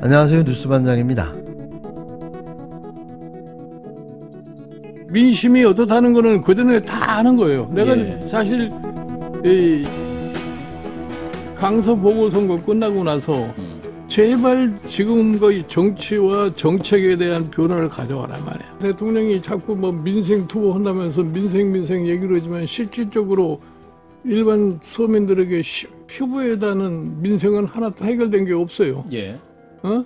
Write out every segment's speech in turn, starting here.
안녕하세요. 뉴스반장입니다. 민심이 어떻다는 거는 그전에 다 아는 거예요. 내가 예. 사실 이 강서 보궐선거 끝나고 나서 제발 지금 거의 정치와 정책에 대한 변화를 가져와란 말이야. 대통령이 자꾸 뭐 민생 투어 한다면서 민생 얘기를 하지만 실질적으로 일반 서민들에게 피부에 닿는 민생은 하나도 해결된 게 없어요. 예. 어?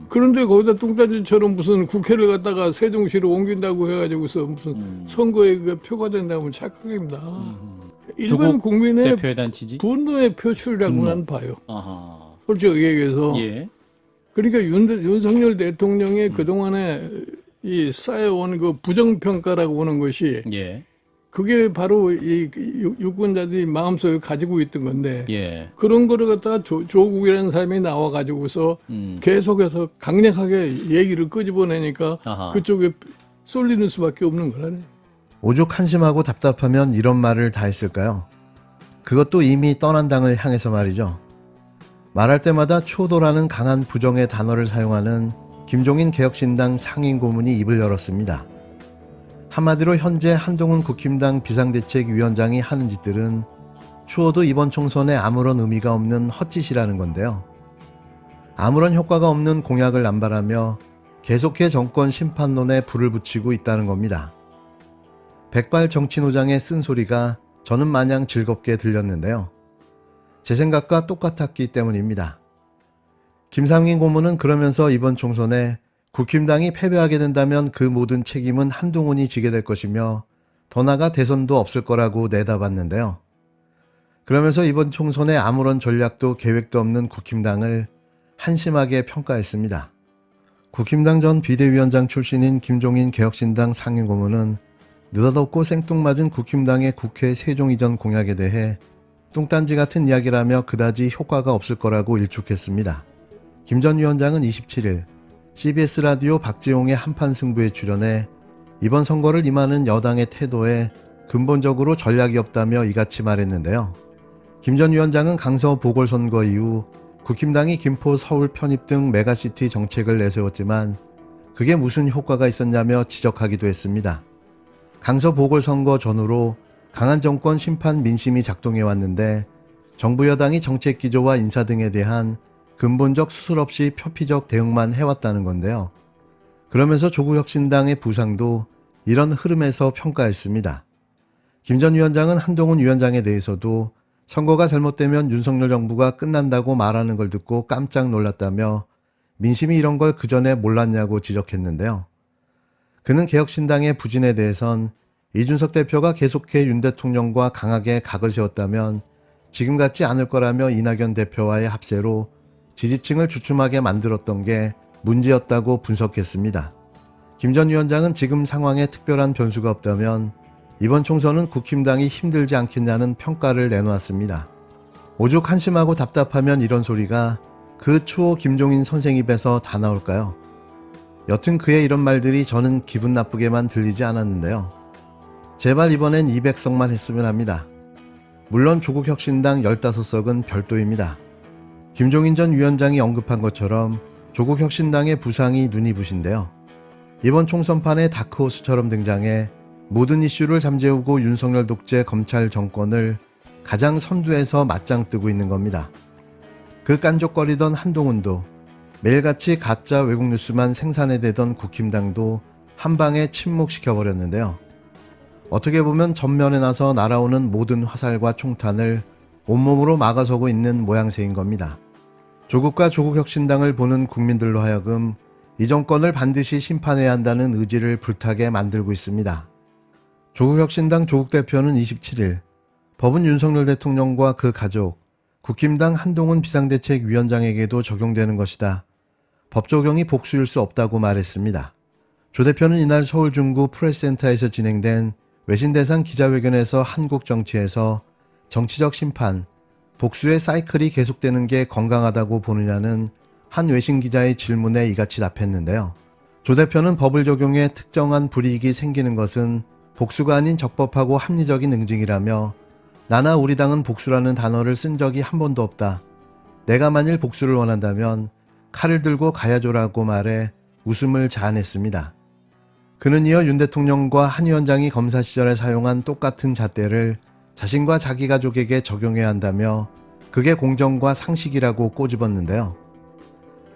그런데 거기다 뚱따지처럼 무슨 국회를 갖다가 세종시로 옮긴다고 해가지고서 무슨 선거에 그 표가 된다면 착각입니다. 일반 조국 국민의 대표에 대한 지지? 분노의 표출이라고 분노. 난 봐요. 아하. 솔직히 얘기해서. 예. 그러니까 윤석열 대통령의 그동안에 이 쌓여온 그 부정평가라고 보는 것이 예. 그게 바로 이 유권자들이 마음속에 가지고 있던 건데 예. 그런 거를 갖다가 조국이라는 사람이 나와가지고서 계속해서 강력하게 얘기를 끄집어내니까 아하. 그쪽에 쏠리는 수밖에 없는 거라네. 오죽 한심하고 답답하면 이런 말을 다 했을까요? 그것도 이미 떠난 당을 향해서 말이죠. 말할 때마다 추호도라는 강한 부정의 단어를 사용하는 김종인 개혁신당 상임고문이 입을 열었습니다. 한마디로 현재 한동훈 국힘당 비상대책위원장이 하는 짓들은 추호도 이번 총선에 아무런 의미가 없는 헛짓이라는 건데요. 아무런 효과가 없는 공약을 남발하며 계속해 정권 심판론에 불을 붙이고 있다는 겁니다. 백발 정치노장의 쓴소리가 저는 마냥 즐겁게 들렸는데요. 제 생각과 똑같았기 때문입니다. 김상민 고문은 그러면서 이번 총선에 국힘당이 패배하게 된다면 그 모든 책임은 한동훈이 지게 될 것이며 더 나아가 대선도 없을 거라고 내다봤는데요. 그러면서 이번 총선에 아무런 전략도 계획도 없는 국힘당을 한심하게 평가했습니다. 국힘당 전 비대위원장 출신인 김종인 개혁신당 상임고문은 느닷없고 생뚱맞은 국힘당의 국회 세종 이전 공약에 대해 뚱딴지 같은 이야기라며 그다지 효과가 없을 거라고 일축했습니다. 김 전 위원장은 27일 CBS 라디오 박지용의 한판 승부에 출연해 이번 선거를 임하는 여당의 태도에 근본적으로 전략이 없다며 이같이 말했는데요. 김 전 위원장은 강서 보궐선거 이후 국힘당이 김포, 서울 편입 등 메가시티 정책을 내세웠지만 그게 무슨 효과가 있었냐며 지적하기도 했습니다. 강서 보궐선거 전후로 강한 정권 심판 민심이 작동해왔는데 정부 여당이 정책 기조와 인사 등에 대한 근본적 수술 없이 표피적 대응만 해왔다는 건데요. 그러면서 조국혁신당의 부상도 이런 흐름에서 평가했습니다. 김 전 위원장은 한동훈 위원장에 대해서도 선거가 잘못되면 윤석열 정부가 끝난다고 말하는 걸 듣고 깜짝 놀랐다며 민심이 이런 걸 그전에 몰랐냐고 지적했는데요. 그는 개혁신당의 부진에 대해선 이준석 대표가 계속해 윤 대통령과 강하게 각을 세웠다면 지금 같지 않을 거라며 이낙연 대표와의 합세로 지지층을 주춤하게 만들었던 게 문제였다고 분석했습니다. 김 전 위원장은 지금 상황에 특별한 변수가 없다면 이번 총선은 국힘당이 힘들지 않겠냐는 평가를 내놓았습니다. 오죽 한심하고 답답하면 이런 소리가 그 추호 김종인 선생 입에서 다 나올까요? 여튼 그의 이런 말들이 저는 기분 나쁘게만 들리지 않았는데요. 제발 이번엔 200석만 했으면 합니다. 물론 조국혁신당 15석은 별도입니다. 김종인 전 위원장이 언급한 것처럼 조국혁신당의 부상이 눈이 부신데요. 이번 총선판에 다크호스처럼 등장해 모든 이슈를 잠재우고 윤석열 독재 검찰 정권을 가장 선두에서 맞짱 뜨고 있는 겁니다. 그 깐족거리던 한동훈도 매일같이 가짜 외국 뉴스만 생산해대던 국힘당도 한방에 침묵시켜버렸는데요. 어떻게 보면 전면에 나서 날아오는 모든 화살과 총탄을 온몸으로 막아서고 있는 모양새인 겁니다. 조국과 조국혁신당을 보는 국민들로 하여금 이 정권을 반드시 심판해야 한다는 의지를 불타게 만들고 있습니다. 조국혁신당 조국 대표는 27일 법은 윤석열 대통령과 그 가족, 국힘당 한동훈 비상대책위원장에게도 적용되는 것이다. 법 적용이 복수일 수 없다고 말했습니다. 조 대표는 이날 서울 중구 프레스센터에서 진행된 외신대상 기자회견에서 한국 정치에서 정치적 심판, 복수의 사이클이 계속되는 게 건강하다고 보느냐는 한 외신 기자의 질문에 이같이 답했는데요. 조 대표는 법을 적용해 특정한 불이익이 생기는 것은 복수가 아닌 적법하고 합리적인 응징이라며 나나 우리 당은 복수라는 단어를 쓴 적이 한 번도 없다. 내가 만일 복수를 원한다면 칼을 들고 가야죠라고 말해 웃음을 자아냈습니다. 그는 이어 윤 대통령과 한 위원장이 검사 시절에 사용한 똑같은 잣대를 자신과 자기 가족에게 적용해야 한다며 그게 공정과 상식이라고 꼬집었는데요.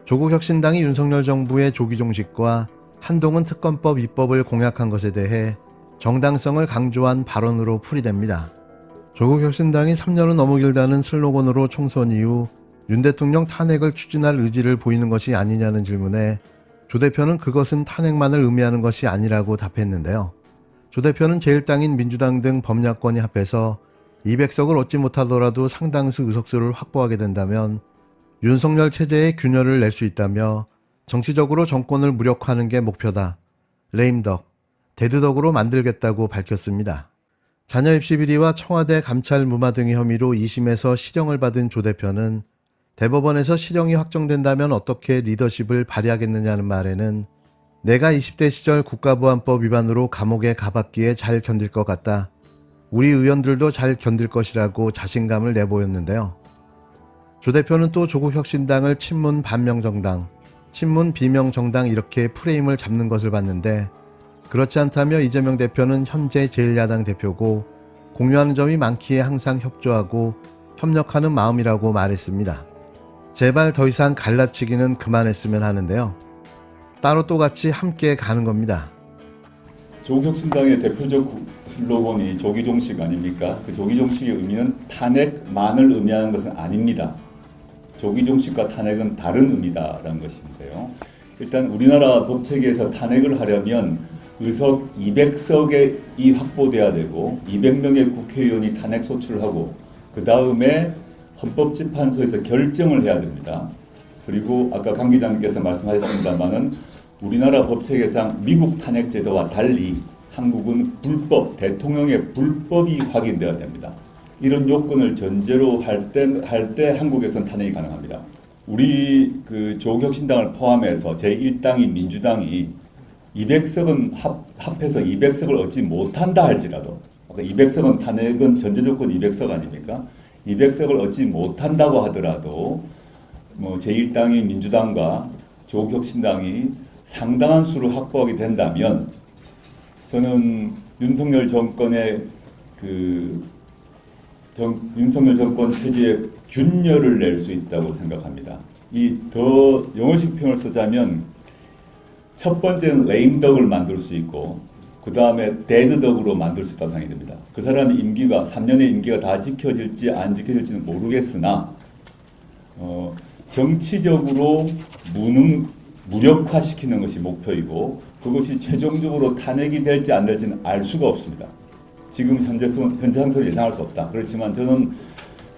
조국혁신당이 윤석열 정부의 조기종식과 한동훈 특검법 입법을 공약한 것에 대해 정당성을 강조한 발언으로 풀이됩니다. 조국혁신당이 3년은 너무 길다는 슬로건으로 총선 이후 윤 대통령 탄핵을 추진할 의지를 보이는 것이 아니냐는 질문에 조 대표는 그것은 탄핵만을 의미하는 것이 아니라고 답했는데요. 조 대표는 제1당인 민주당 등 범야권이 합해서 200석을 얻지 못하더라도 상당수 의석수를 확보하게 된다면 윤석열 체제에 균열을 낼 수 있다며 정치적으로 정권을 무력화하는 게 목표다. 레임덕, 데드덕으로 만들겠다고 밝혔습니다. 자녀 입시 비리와 청와대 감찰 무마 등의 혐의로 2심에서 실형을 받은 조 대표는 대법원에서 실형이 확정된다면 어떻게 리더십을 발휘하겠느냐는 말에는 내가 20대 시절 국가보안법 위반으로 감옥에 가봤기에 잘 견딜 것 같다. 우리 의원들도 잘 견딜 것이라고 자신감을 내보였는데요. 조 대표는 또 조국혁신당을 친문 반명정당, 친문 비명정당 이렇게 프레임을 잡는 것을 봤는데 그렇지 않다며 이재명 대표는 현재 제1야당 대표고 공유하는 점이 많기에 항상 협조하고 협력하는 마음이라고 말했습니다. 제발 더 이상 갈라치기는 그만했으면 하는데요. 따로 또 같이 함께 가는 겁니다. 조국혁신당의 대표적 슬로건이 조기종식 아닙니까? 그 조기종식의 의미는 탄핵만을 의미하는 것은 아닙니다. 조기종식과 탄핵은 다른 의미다라는 것인데요. 일단 우리나라 법체계에서 탄핵을 하려면 의석 200석이 확보돼야 되고 200명의 국회의원이 탄핵 소추를 하고 그 다음에 헌법재판소에서 결정을 해야 됩니다. 그리고 아까 강 기자님께서 말씀하셨습니다마는 우리나라 법체계상 미국 탄핵제도와 달리 한국은 불법, 대통령의 불법이 확인되어야 됩니다. 이런 요건을 전제로 할 때 한국에선 탄핵이 가능합니다. 우리 그 조국혁신당을 포함해서 제1당인 민주당이 200석은 합해서 200석을 얻지 못한다 할지라도 200석은 탄핵은 전제 조건 200석 아닙니까? 200석을 얻지 못한다고 하더라도 뭐 제1당인 민주당과 조국혁신당이 상당한 수를 확보하게 된다면 저는 윤석열 정권의 윤석열 정권 체제에 균열을 낼 수 있다고 생각합니다. 이 더 영어식 표현을 쓰자면 첫 번째는 레임덕을 만들 수 있고 그 다음에 데드덕으로 만들 수 있다고 생각이 됩니다. 그 사람의 임기가 3년의 임기가 다 지켜질지 안 지켜질지는 모르겠으나 정치적으로 무력화시키는 것이 목표이고 그것이 최종적으로 탄핵이 될지 안 될지는 알 수가 없습니다. 지금 현재 상태를 예상할 수 없다. 그렇지만 저는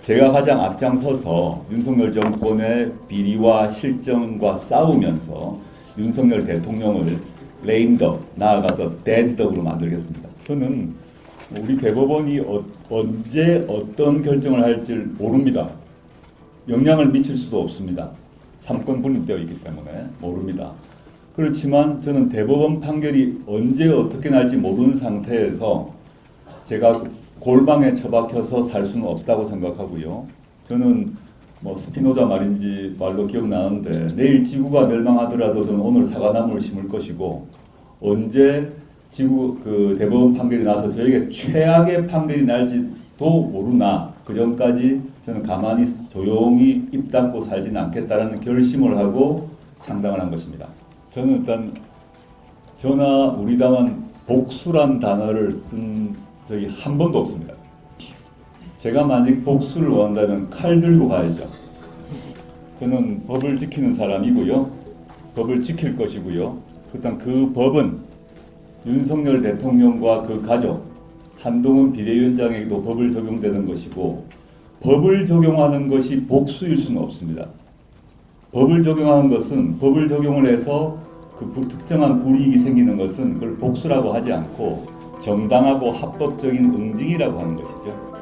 제가 가장 앞장서서 윤석열 정권의 비리와 실정과 싸우면서 윤석열 대통령을 레임덕, 나아가서 데드덕으로 만들겠습니다. 저는 우리 대법원이 언제 어떤 결정을 할지 모릅니다. 영향을 미칠 수도 없습니다. 삼권 분립되어 있기 때문에 모릅니다. 그렇지만 저는 대법원 판결이 언제 어떻게 날지 모르는 상태에서 제가 골방에 처박혀서 살 수는 없다고 생각하고요. 저는 뭐 스피노자 말로 기억나는데 내일 지구가 멸망하더라도 저는 오늘 사과나무를 심을 것이고 언제 대법원 판결이 나서 저에게 최악의 판결이 날지도 모르나 그 전까지 저는 가만히 조용히 입 닫고 살지는 않겠다라는 결심을 하고 창당을 한 것입니다. 저는 일단 저나 우리 당은 복수란 단어를 쓴 적이 한 번도 없습니다. 제가 만약 복수를 원한다면 칼 들고 가야죠. 저는 법을 지키는 사람이고요. 법을 지킬 것이고요. 일단 그 법은 윤석열 대통령과 그 가족, 한동훈 비대위원장에게도 법을 적용되는 것이고 법을 적용하는 것이 복수일 수는 없습니다. 법을 적용하는 것은 법을 적용을 해서 그 특정한 불이익이 생기는 것은 그걸 복수라고 하지 않고 정당하고 합법적인 응징이라고 하는 것이죠.